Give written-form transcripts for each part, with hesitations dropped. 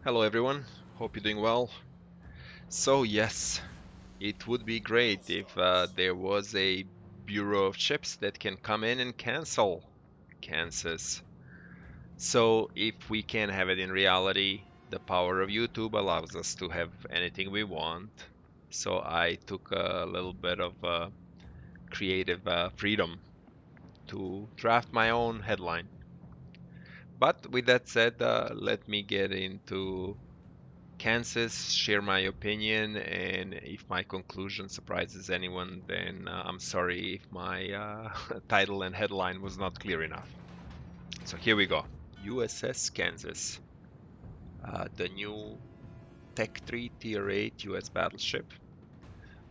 Hello everyone, hope you're doing well. So yes, it would be great if there was a Bureau of Ships that can come in and cancel Kansas. So if we can have it in reality, the power of YouTube allows us to have anything we want. So I took a little bit of creative freedom to draft my own headline. But with that said, let me get into Kansas, share my opinion, and if my conclusion surprises anyone, then I'm sorry if my title and headline was not clear enough. So here we go. USS Kansas, the new Tech 3 Tier 8 US Battleship.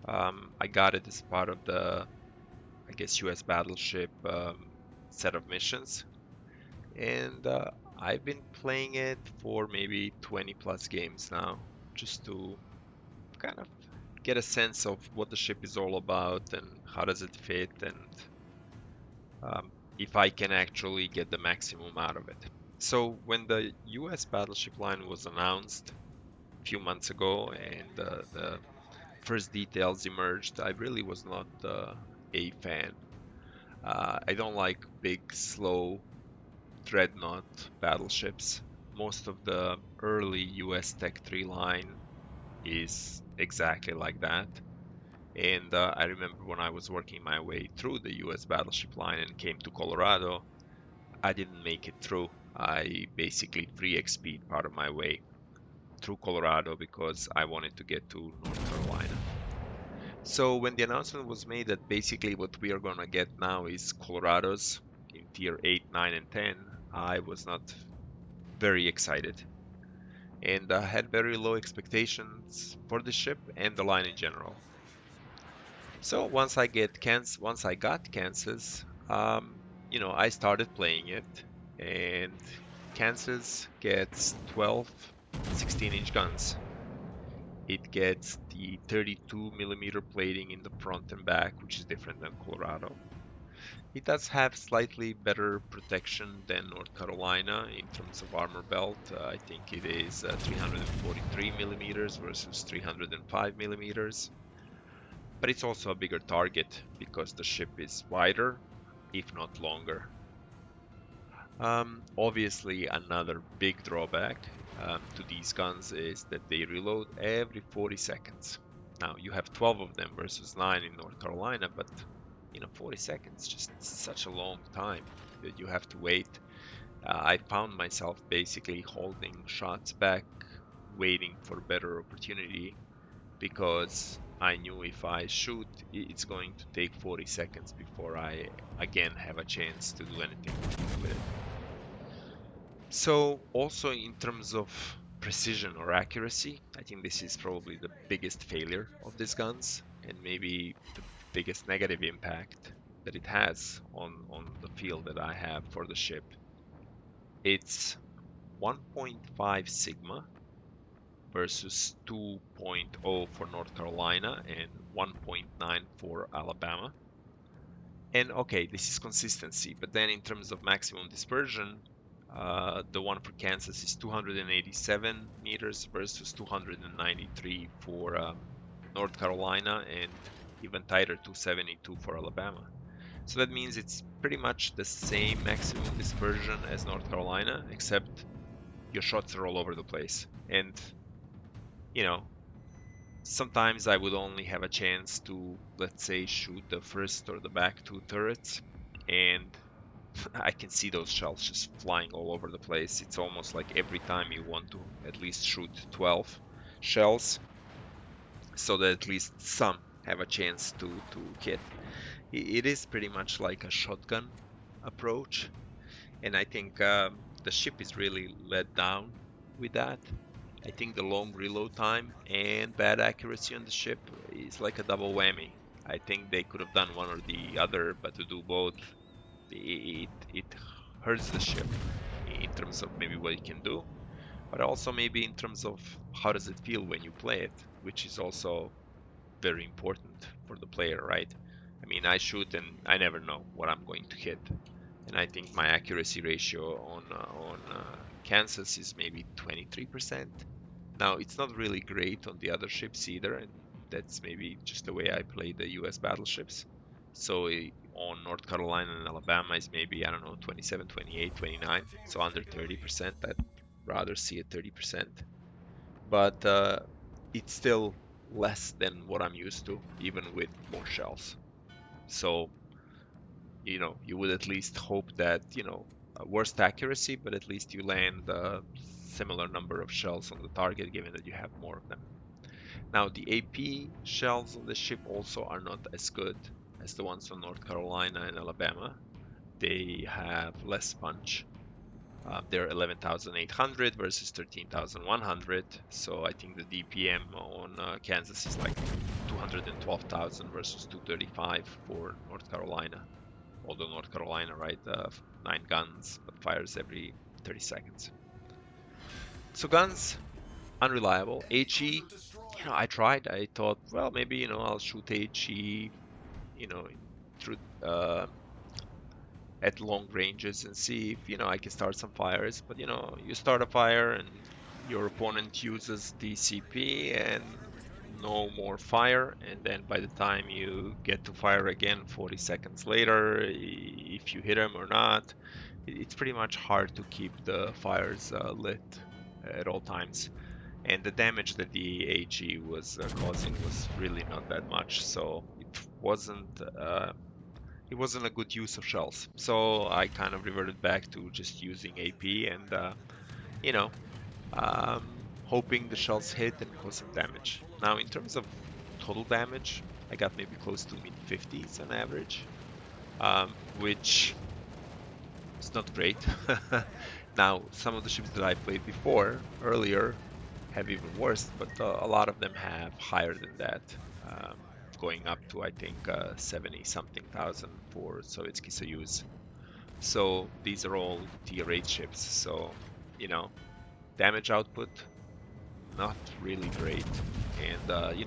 I got it as part of the, I guess, US Battleship set of missions. And I've been playing it for maybe 20 plus games now, just to kind of get a sense of what the ship is all about and how does it fit and if I can actually get the maximum out of it. So when the US Battleship line was announced a few months ago and the first details emerged, I really was not a fan. I don't like big, slow dreadnought battleships. Most of the early US Tech 3 line is exactly like that. And I remember when I was working my way through the US battleship line and came to Colorado, I didn't make it through. I basically free XP'd part of my way through Colorado because I wanted to get to North Carolina. So when the announcement was made that basically what we are going to get now is Colorado's in tier 8, 9, and 10, I was not very excited. And I had very low expectations for the ship and the line in general. So once I got Kansas, I started playing it, and Kansas gets 12 16-inch guns. It gets the 32 millimeter plating in the front and back, which is different than Colorado. It does have slightly better protection than North Carolina in terms of armor belt. I think it is 343 millimeters versus 305 millimeters. But it's also a bigger target because the ship is wider, if not longer. Obviously, another big drawback to these guns is that they reload every 40 seconds. Now, you have 12 of them versus 9 in North Carolina, but 40 seconds, just such a long time that you have to wait. I found myself basically holding shots back, waiting for better opportunity because I knew if I shoot, it's going to take 40 seconds before I again have a chance to do anything with it. So also in terms of precision or accuracy, I think this is probably the biggest failure of these guns and maybe the biggest negative impact that it has on the feel that I have for the ship. It's 1.5 Sigma versus 2.0 for North Carolina and 1.9 for Alabama. And okay, this is consistency, but then in terms of maximum dispersion, the one for Kansas is 287 meters versus 293 for North Carolina and even tighter 272 for Alabama. So that means it's pretty much the same maximum dispersion as North Carolina, except your shots are all over the place. And you know, sometimes I would only have a chance to, let's say, shoot the first or the back two turrets, and I can see those shells just flying all over the place. It's almost like every time you want to at least shoot 12 shells, so that at least some have a chance to hit. It is pretty much like a shotgun approach, and I think the ship is really let down with that. I think the long reload time and bad accuracy on the ship is like a double whammy. I think they could have done one or the other, but to do both, it hurts the ship in terms of maybe what it can do, but also maybe in terms of how does it feel when you play it, which is also very important for the player, right? I mean, I shoot and I never know what I'm going to hit, and I think my accuracy ratio on Kansas is maybe 23%. Now, it's not really great on the other ships either, and that's maybe just the way I play the US battleships. So on North Carolina and Alabama is maybe, I don't know, 27, 28, 29, so under 30%. I'd rather see it 30%. But it's still less than what I'm used to, even with more shells. So, you would at least hope that, worst accuracy, but at least you land a similar number of shells on the target, given that you have more of them. Now, the AP shells on the ship also are not as good as the ones on North Carolina and Alabama. They have less punch. They're 11,800 versus 13,100. So I think the DPM on Kansas is like 212,000 versus 235 for North Carolina. Although North Carolina, right, 9 guns, but fires every 30 seconds. So guns, unreliable. HE, I tried. I thought, well, maybe, I'll shoot HE, through at long ranges and see if, I can start some fires. But, you start a fire and your opponent uses DCP and no more fire. And then by the time you get to fire again 40 seconds later, if you hit him or not, it's pretty much hard to keep the fires lit at all times. And the damage that the AG was causing was really not that much, so it wasn't a good use of shells. So I kind of reverted back to just using AP and you know hoping the shells hit and cause some damage. Now in terms of total damage, I got maybe close to mid 50s on average, which is not great. Now some of the ships that I played before earlier have even worse, but a lot of them have higher than that, going up to I think 70 something thousand for Sovietsky Soyuz. So these are all tier 8 ships, so damage output not really great, and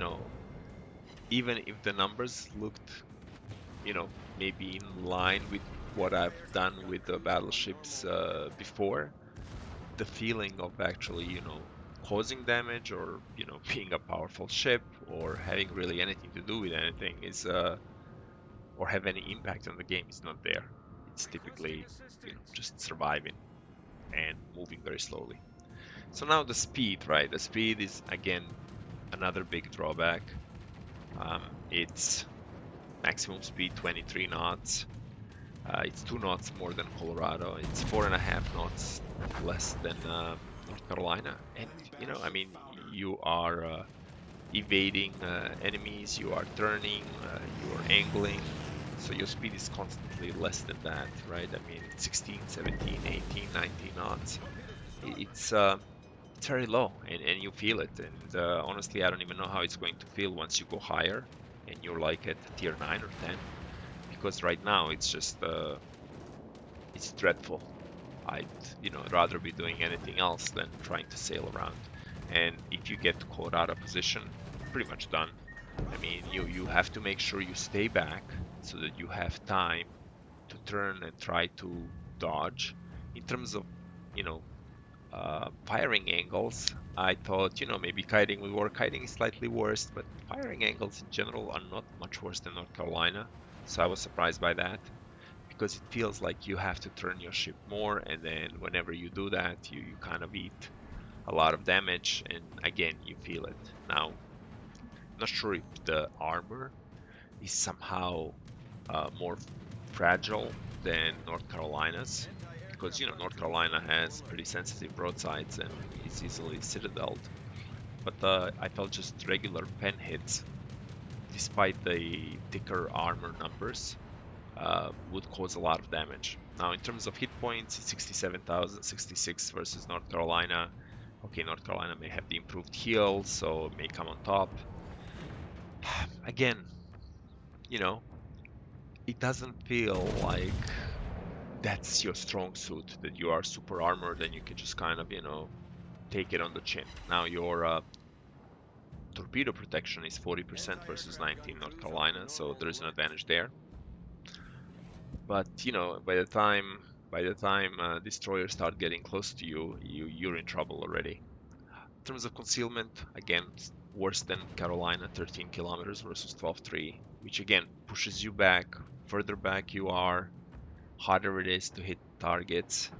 even if the numbers looked maybe in line with what I've done with the battleships before, the feeling of actually causing damage or being a powerful ship or having really anything to do with anything is or have any impact on the game is not there. It's typically just surviving and moving very slowly. So now the speed, right? The speed is again another big drawback. It's maximum speed 23 knots. It's 2 knots more than Colorado. It's 4.5 knots less than North Carolina. And I mean, you are evading enemies, you are turning, you are angling. So your speed is constantly less than that, right? I mean, 16, 17, 18, 19 knots. It's very low, and you feel it. And honestly, I don't even know how it's going to feel once you go higher and you're like at tier 9 or 10. Because right now it's just it's dreadful. I'd rather be doing anything else than trying to sail around. And if you get caught out of position, pretty much done. I mean, you have to make sure you stay back so that you have time to turn and try to dodge. In terms of firing angles, I thought maybe kiting would work. Kiting is slightly worse, but firing angles in general are not much worse than North Carolina. So I was surprised by that, because it feels like you have to turn your ship more, and then whenever you do that, you kind of eat a lot of damage, and again, you feel it. Now, I'm not sure if the armor is somehow more fragile than North Carolina's, because North Carolina has pretty sensitive broadsides and is easily citadeled. But I felt just regular pen hits, despite the thicker armor numbers, would cause a lot of damage. Now, in terms of hit points, it's 67,000, 66 versus North Carolina. Okay, North Carolina may have the improved heal, so it may come on top. Again, it doesn't feel like that's your strong suit, that you are super armored and you can just kind of, take it on the chin. Now, your torpedo protection is 40% versus 19 North Carolina, so there's an advantage there. But by the time By the time destroyers start getting close to you, you're in trouble already. In terms of concealment, again, it's worse than Carolina, 13 kilometers versus 12.3, which again pushes you back. Further back you are, harder it is to hit targets,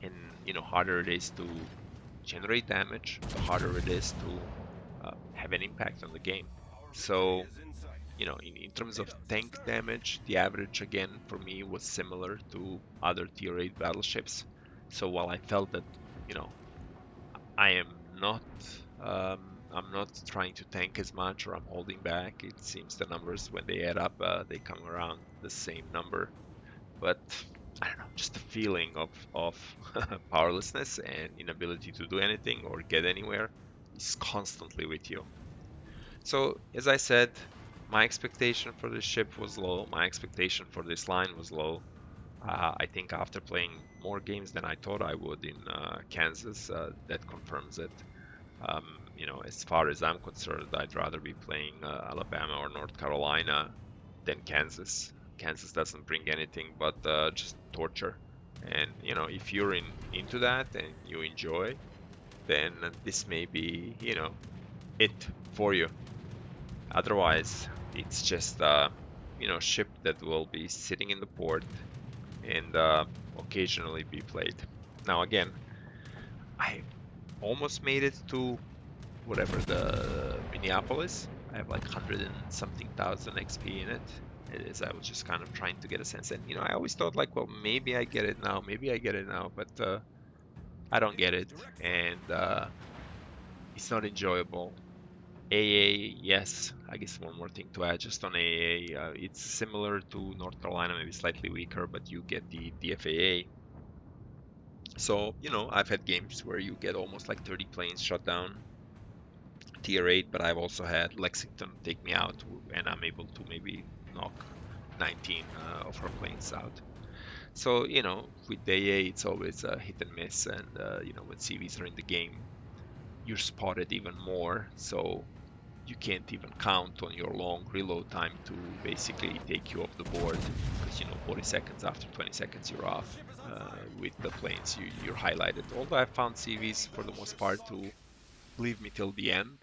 and harder it is to generate damage, the harder it is to have an impact on the game. So, in terms of tank damage, the average again for me was similar to other tier 8 battleships. So while I felt that, you know, I am not, I'm not trying to tank as much or I'm holding back, it seems the numbers when they add up, they come around the same number. But I don't know, just the feeling of powerlessness and inability to do anything or get anywhere is constantly with you. So, as I said, my expectation for this ship was low. My expectation for this line was low. I think after playing more games than I thought I would in Kansas, that confirms it. As far as I'm concerned, I'd rather be playing Alabama or North Carolina than Kansas. Kansas doesn't bring anything but just torture. And if you're into that and you enjoy, then this may be, it for you. Otherwise, it's just ship that will be sitting in the port and occasionally be played. Now again, I almost made it to whatever the Minneapolis. I have like 100 and something thousand XP in it. It is. I was just kind of trying to get a sense, and I always thought like, well, maybe I get it now, maybe I get it now, but I don't get it, and it's not enjoyable. AA, yes. I guess one more thing to add just on AA. It's similar to North Carolina, maybe slightly weaker, but you get the DFAA. So, I've had games where you get almost like 30 planes shot down, tier 8, but I've also had Lexington take me out, and I'm able to maybe knock 19 of her planes out. So, with AA, it's always a hit and miss, and, when CVs are in the game, you're spotted even more. So, you can't even count on your long reload time to basically take you off the board because 40 seconds after 20 seconds you're off with the planes you're highlighted. Although I found CVs for the most part to leave me till the end,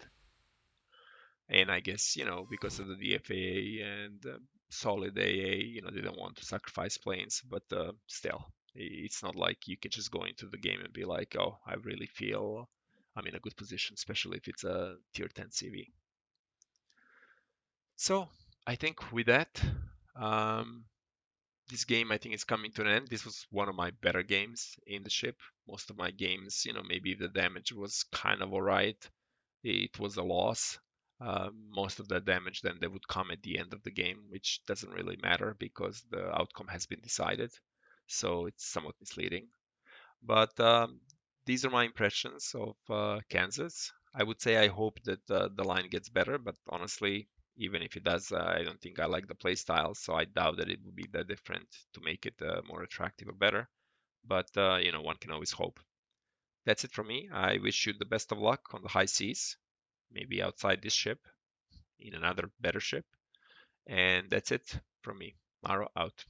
and I guess because of the DFAA and solid AA, they don't want to sacrifice planes, but still, it's not like you can just go into the game and be like, oh, I really feel I'm in a good position, especially if it's a tier 10 CV. So I think with that, um, this game I think is coming to an end. This was one of my better games in the ship. Most of my games, maybe the damage was kind of alright. It was a loss. Most of the damage then they would come at the end of the game, which doesn't really matter because the outcome has been decided. So it's somewhat misleading. But these are my impressions of Kansas. I would say I hope that the line gets better, but honestly, even if it does, I don't think I like the play style, so I doubt that it would be that different to make it more attractive or better. But one can always hope. That's it from me. I wish you the best of luck on the high seas, maybe outside this ship, in another better ship. And that's it from me. Maro out.